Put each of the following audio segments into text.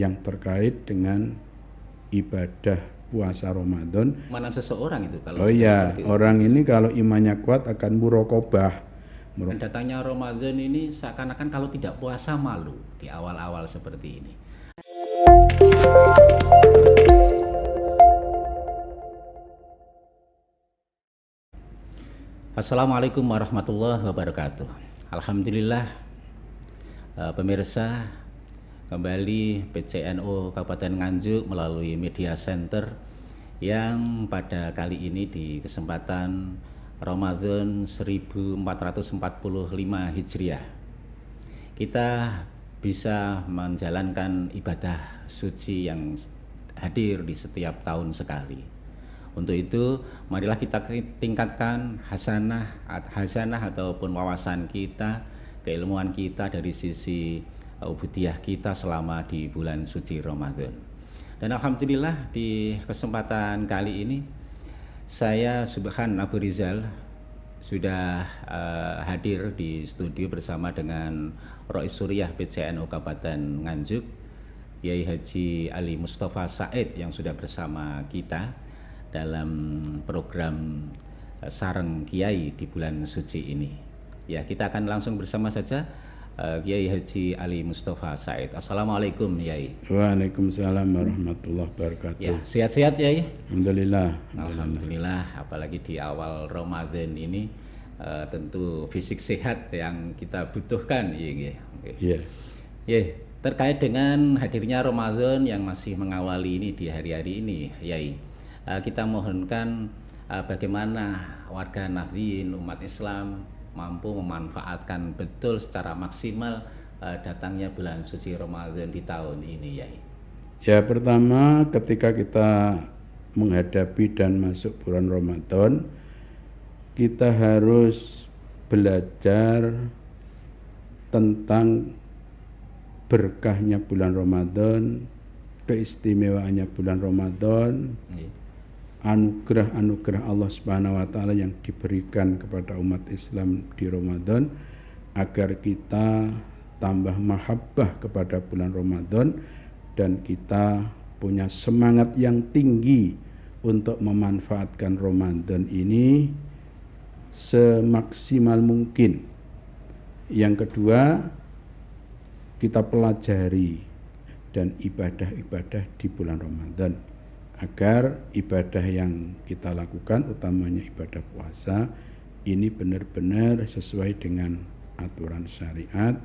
yang terkait dengan ibadah puasa Ramadan. Mana seseorang itu kalau Oh iya, orang ini kalau imannya kuat akan muraqabah. Dan datangnya Ramadan ini seakan-akan kalau tidak puasa malu di awal-awal seperti ini. Assalamualaikum warahmatullahi wabarakatuh. Alhamdulillah, pemirsa, kembali PCNU Kabupaten Nganjuk melalui Media Center yang pada kali ini di kesempatan Ramadan 1445 Hijriah kita bisa menjalankan ibadah suci yang hadir di setiap tahun sekali. Untuk itu, marilah kita tingkatkan hasanah ataupun wawasan kita, keilmuan kita dari sisi ubudiyah kita selama di bulan suci Ramadan. Dan alhamdulillah di kesempatan kali ini saya Subhan Abu Rizal sudah hadir di studio bersama dengan Rois Suriah PCNU Kabupaten Nganjuk, Yai Haji Ali Mustafa Said yang sudah bersama kita dalam program Sareng Kiai di bulan suci ini. Ya, kita akan langsung bersama saja Kiai Haji Ali Mustafa Said. Assalamualaikum Yai. Waalaikumsalam warahmatullahi wabarakatuh. Ya, sehat-sehat Yai? Alhamdulillah. Alhamdulillah, apalagi di awal Ramadan ini tentu fisik sehat yang kita butuhkan. Iya. Ya, terkait dengan hadirnya Ramadan yang masih mengawali ini di hari-hari ini, Yai, kita mohonkan bagaimana warga Nahdliyin umat Islam mampu memanfaatkan betul secara maksimal datangnya bulan suci Ramadan di tahun ini, Yai. Ya, pertama ketika kita menghadapi dan masuk bulan Ramadan, kita harus belajar tentang berkahnya bulan Ramadan, keistimewaannya bulan Ramadan, anugerah-anugerah Allah Subhanahu wa taala yang diberikan kepada umat Islam di Ramadan, agar kita tambah mahabbah kepada bulan Ramadan dan kita punya semangat yang tinggi untuk memanfaatkan Ramadan ini semaksimal mungkin. Yang kedua, kita pelajari dan ibadah-ibadah di bulan Ramadan agar ibadah yang kita lakukan, utamanya ibadah puasa, ini benar-benar sesuai dengan aturan syariat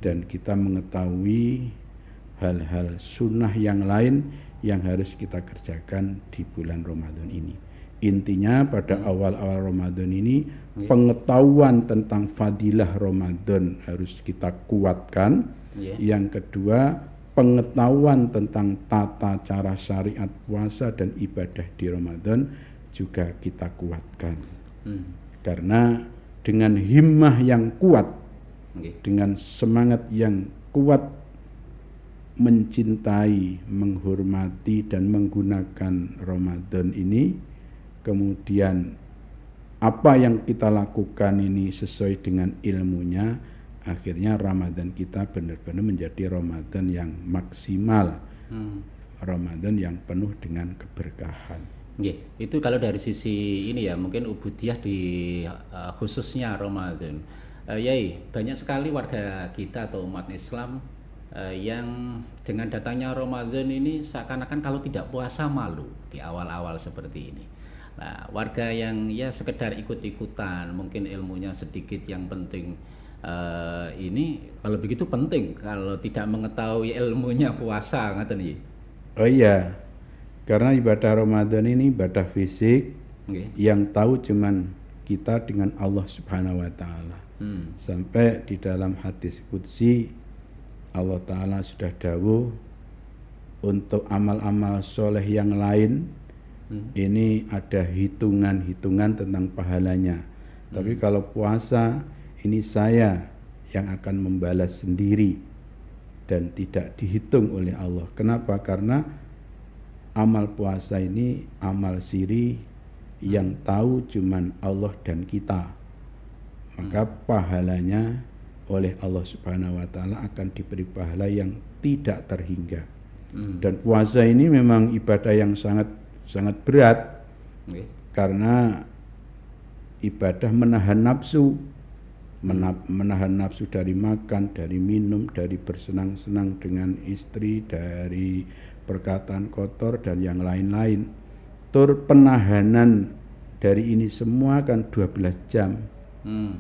dan kita mengetahui hal-hal sunnah yang lain yang harus kita kerjakan di bulan Ramadan ini. Intinya pada awal-awal Ramadan ini pengetahuan tentang fadilah Ramadan harus kita kuatkan. Yang kedua, pengetahuan tentang tata cara syariat puasa dan ibadah di Ramadan juga kita kuatkan. Karena dengan himmah yang kuat, dengan semangat yang kuat mencintai, menghormati dan menggunakan Ramadan ini, kemudian apa yang kita lakukan ini sesuai dengan ilmunya, akhirnya Ramadan kita benar-benar menjadi Ramadan yang maksimal, Ramadan yang penuh dengan keberkahan. Itu kalau dari sisi ini ya, mungkin ubudiyah di khususnya Ramadan. Yai, banyak sekali warga kita atau umat Islam yang dengan datangnya Ramadan ini seakan-akan kalau tidak puasa malu di awal-awal seperti ini. Nah, warga yang ya sekedar ikut-ikutan, mungkin ilmunya sedikit yang penting, ini kalau begitu penting kalau tidak mengetahui ilmunya puasa, ngaten iki. Oh iya, karena ibadah Ramadan ini ibadah fisik, yang tahu cuman kita dengan Allah Subhanahu wa taala. Sampai di dalam hadis qudsi Allah taala sudah dawuh untuk amal-amal soleh yang lain ini ada hitungan-hitungan tentang pahalanya. Tapi kalau puasa ini saya yang akan membalas sendiri dan tidak dihitung oleh Allah. Kenapa? Karena amal puasa ini amal siri yang tahu cuman Allah dan kita. Maka pahalanya oleh Allah Subhanahu wa taala akan diberi pahala yang tidak terhingga. Dan puasa ini memang ibadah yang sangat sangat berat karena ibadah menahan nafsu, menahan nafsu dari makan, dari minum, dari bersenang-senang dengan istri, dari perkataan kotor dan yang lain-lain. Penahanan dari ini semua kan 12 jam.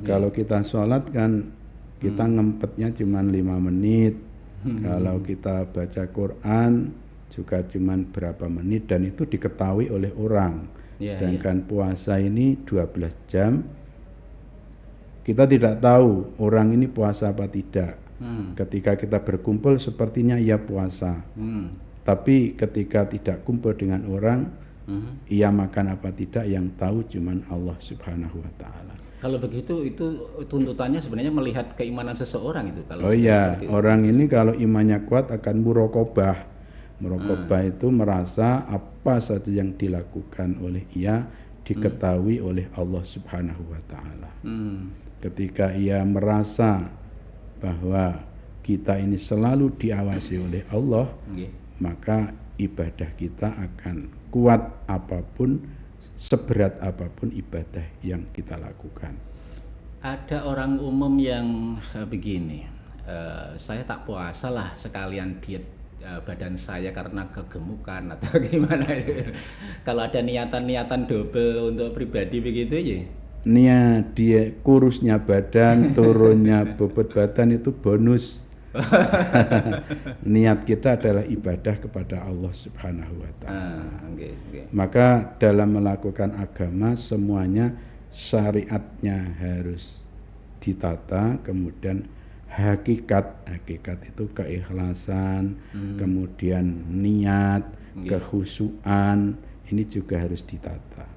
Kalau kita sholat kan kita ngempetnya cuma 5 menit. Kalau kita baca Quran juga cuma berapa menit dan itu diketahui oleh orang. Sedangkan puasa ini 12 jam. Kita tidak tahu orang ini puasa apa tidak. Ketika kita berkumpul sepertinya ia puasa. Tapi ketika tidak kumpul dengan orang, ia makan apa tidak yang tahu cuman Allah Subhanahu wa taala. Kalau begitu itu tuntutannya sebenarnya melihat keimanan seseorang itu kalau orang ini kalau imannya kuat akan muraqabah. Muraqabah itu merasa apa saja yang dilakukan oleh ia diketahui oleh Allah Subhanahu wa taala. Ketika ia merasa bahwa kita ini selalu diawasi oleh Allah, maka ibadah kita akan kuat apapun, seberat apapun ibadah yang kita lakukan. Ada orang umum yang begini, saya tak puasa lah sekalian diet badan saya karena kegemukan atau gimana. Kalau ada niatan-niatan double untuk pribadi begitu ya? Niat dia kurusnya badan, turunnya bobot badan itu bonus. Niat kita adalah ibadah kepada Allah Subhanahu wa taala. Maka dalam melakukan agama semuanya syariatnya harus ditata, kemudian hakikat itu keikhlasan, kemudian niat, kekhusyuan ini juga harus ditata.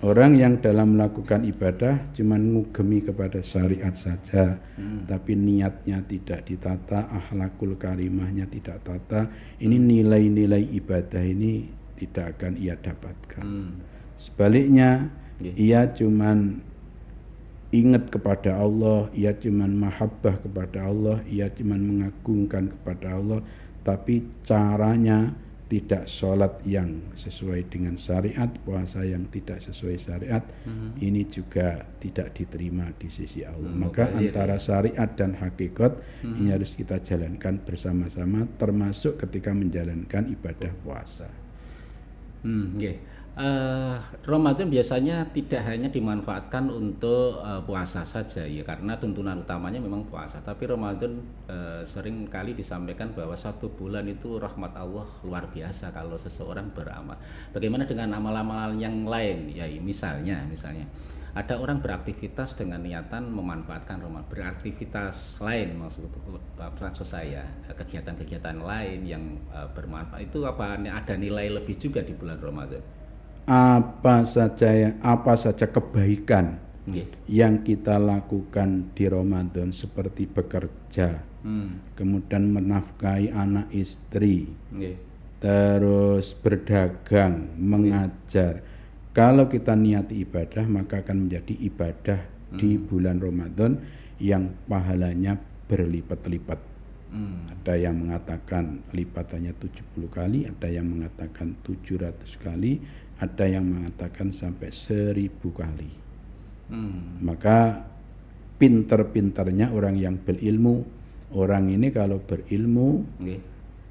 Orang yang dalam melakukan ibadah cuma ngugemi kepada syariat saja, tapi niatnya tidak ditata, akhlakul karimahnya tidak tata, ini nilai-nilai ibadah ini tidak akan ia dapatkan. Sebaliknya, ia cuma ingat kepada Allah, ia cuma mahabbah kepada Allah, ia cuma mengagungkan kepada Allah, tapi caranya tidak sholat yang sesuai dengan syariat, puasa yang tidak sesuai syariat, ini juga tidak diterima di sisi Allah. Maka antara syariat dan hakikat ini harus kita jalankan bersama-sama, termasuk ketika menjalankan ibadah puasa. Ramadan biasanya tidak hanya dimanfaatkan untuk puasa saja ya, karena tuntunan utamanya memang puasa. Tapi Ramadan sering kali disampaikan bahwa 1 bulan itu rahmat Allah luar biasa kalau seseorang beramal. Bagaimana dengan amal-amal yang lain? Ya misalnya ada orang beraktivitas dengan niatan memanfaatkan Ramadan, beraktivitas lain maksud saya, kegiatan-kegiatan lain yang bermanfaat itu apa ada nilai lebih juga di bulan Ramadan? Apa saja kebaikan yang kita lakukan di Ramadan seperti bekerja, kemudian menafkahi anak istri, terus berdagang, mengajar. Kalau kita niati ibadah maka akan menjadi ibadah di bulan Ramadan yang pahalanya berlipat-lipat. Ada yang mengatakan lipatannya 70 kali, ada yang mengatakan 700 kali, ada yang mengatakan sampai 1000 kali. Maka pinter-pinternya orang yang berilmu, orang ini kalau berilmu,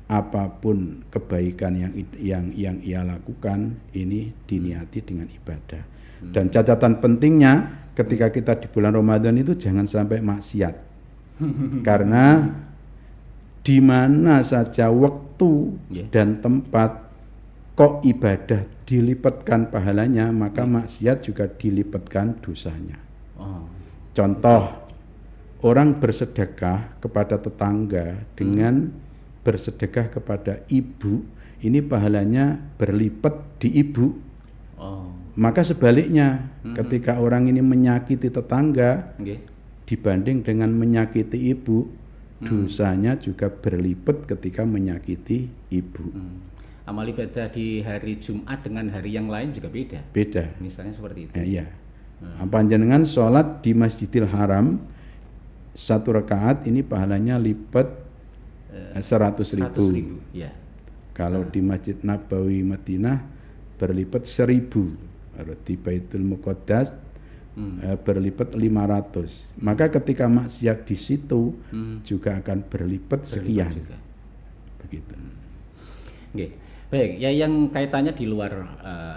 apapun kebaikan yang ia lakukan ini diniati dengan ibadah. Dan catatan pentingnya ketika kita di bulan Ramadan itu jangan sampai maksiat. Karena di mana saja waktu dan tempat kok ibadah dilipatkan pahalanya, maka maksiat juga dilipatkan dosanya. Contoh, orang bersedekah kepada tetangga dengan bersedekah kepada ibu, ini pahalanya berlipat di ibu. Maka sebaliknya, ketika orang ini menyakiti tetangga dibanding dengan menyakiti ibu, dosanya juga berlipat ketika menyakiti ibu. Amal ibadah di hari Jumat dengan hari yang lain juga beda. Beda. Misalnya seperti itu. Iya. Panjenengan sholat di Masjidil Haram 1 rakaat ini pahalanya lipat 100.000. Ya. Kalau di Masjid Nabawi Madinah berlipat 1000. Kalau di Baitul Muqaddas berlipat 500. Maka ketika maksiat di situ juga akan berlipat sekian. juga. Begitu. Oke. Baik, ya yang kaitannya di luar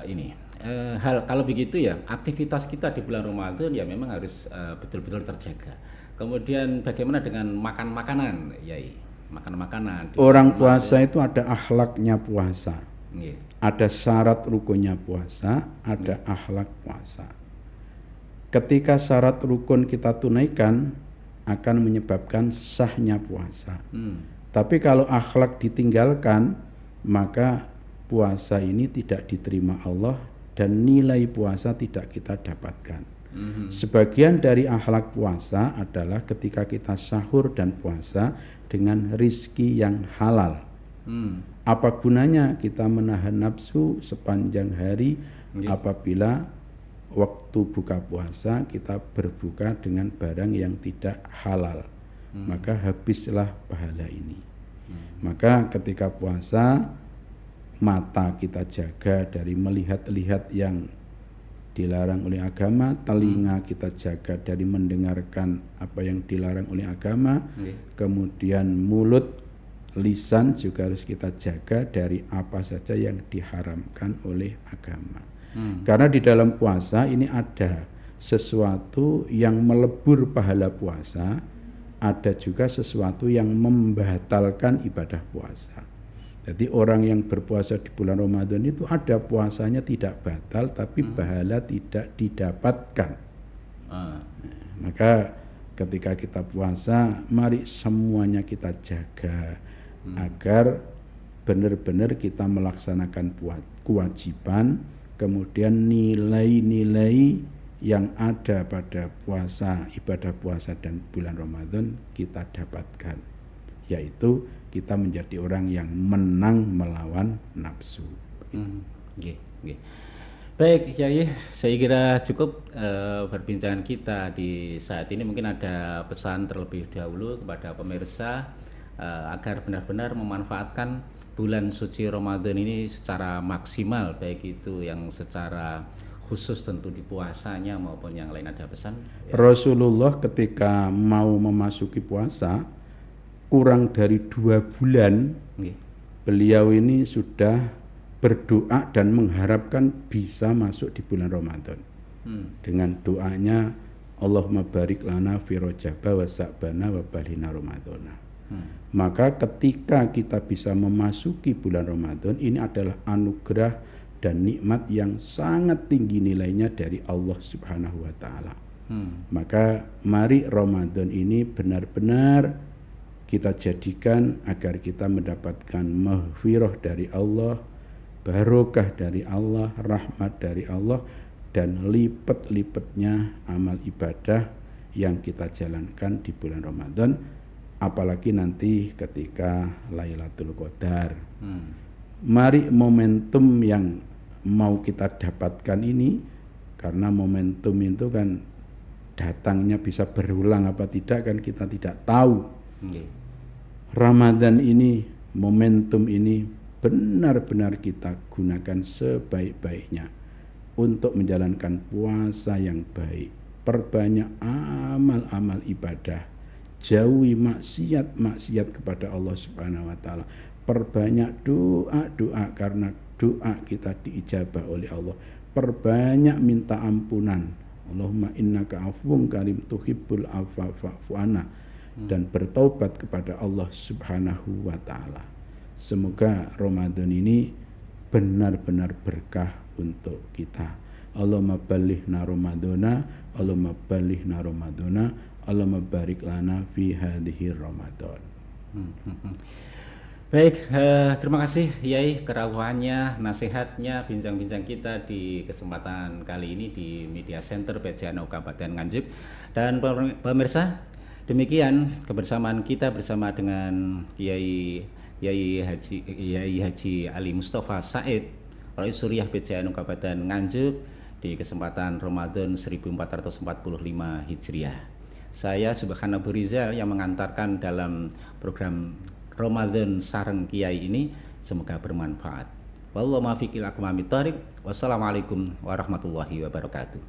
ini. Kalau begitu ya, aktivitas kita di bulan Ramadan ya memang harus betul-betul terjaga. Kemudian bagaimana dengan makan makanan, Yai? Makan makanan. Orang puasa itu ada akhlaknya puasa. Nggih. Ada syarat rukunnya puasa, ada akhlak puasa. Ketika syarat rukun kita tunaikan akan menyebabkan sahnya puasa. Tapi kalau akhlak ditinggalkan, maka puasa ini tidak diterima Allah dan nilai puasa tidak kita dapatkan. Sebagian dari akhlak puasa adalah ketika kita sahur dan puasa dengan rizki yang halal. Apa gunanya kita menahan nafsu sepanjang hari apabila waktu buka puasa kita berbuka dengan barang yang tidak halal, maka habislah pahala ini. Maka ketika puasa, mata kita jaga dari melihat-lihat yang dilarang oleh agama, telinga kita jaga dari mendengarkan apa yang dilarang oleh agama, kemudian mulut, lisan juga harus kita jaga dari apa saja yang diharamkan oleh agama. Karena di dalam puasa ini ada sesuatu yang melebur pahala puasa, ada juga sesuatu yang membatalkan ibadah puasa. Jadi orang yang berpuasa di bulan Ramadan itu ada puasanya tidak batal, tapi pahala tidak didapatkan. Maka ketika kita puasa, mari semuanya kita jaga agar benar-benar kita melaksanakan kewajiban. Kemudian nilai-nilai yang ada pada puasa, ibadah puasa dan bulan Ramadan kita dapatkan, yaitu kita menjadi orang yang menang melawan nafsu. Baik, Yai, saya kira cukup perbincangan kita di saat ini. Mungkin ada pesan terlebih dahulu kepada pemirsa agar benar-benar memanfaatkan bulan suci Ramadan ini secara maksimal, baik itu yang secara khusus tentu di puasanya maupun yang lain. Ada pesan? Rasulullah ketika mau memasuki puasa kurang dari 2 bulan, beliau ini sudah berdoa dan mengharapkan bisa masuk di bulan Ramadan. Dengan doanya, Allahumma barik lana fi Rajaba wa Sa'bana wa balina Ramadana. Maka ketika kita bisa memasuki bulan Ramadan, ini adalah anugerah dan nikmat yang sangat tinggi nilainya dari Allah Subhanahu wa taala. Maka mari Ramadan ini benar-benar kita jadikan agar kita mendapatkan maghfirah dari Allah, barokah dari Allah, rahmat dari Allah, dan lipat-lipatnya amal ibadah yang kita jalankan di bulan Ramadan. Apalagi nanti ketika Lailatul Qadar. Mari momentum yang mau kita dapatkan ini, karena momentum itu kan datangnya bisa berulang apa tidak kan kita tidak tahu. Ramadan ini, momentum ini benar-benar kita gunakan sebaik-baiknya untuk menjalankan puasa yang baik. Perbanyak amal-amal ibadah, jauhi maksiat kepada Allah Subhanahu wa taala. Perbanyak doa karena doa kita diijabah oleh Allah. Perbanyak minta ampunan. Allahumma innaka afuwun karim tuhibbul afwa fa'fu anna, dan bertaubat kepada Allah Subhanahu wa taala. Semoga Ramadan ini benar-benar berkah untuk kita. Allahumma balighna Ramadana, Allahumma balighna Ramadana, Allahumma barik lana fi hadhihi Ramadan. Baik, terima kasih Yai kerawahannya, nasihatnya, bincang-bincang kita di kesempatan kali ini di Media Center PCNU Kabupaten Nganjuk. Dan pemirsa, demikian kebersamaan kita bersama dengan Yai Haji Ali Mustafa Said, Rais Suriah PCNU Kabupaten Nganjuk di kesempatan Ramadan 1445 Hijriah. Saya Subhan Abu Rizal yang mengantarkan dalam program Ramadan Sareng Kiai ini. Semoga bermanfaat. Wallahu muwaffiq ila aqwamit thoriq. Wassalamualaikum warahmatullahi wabarakatuh.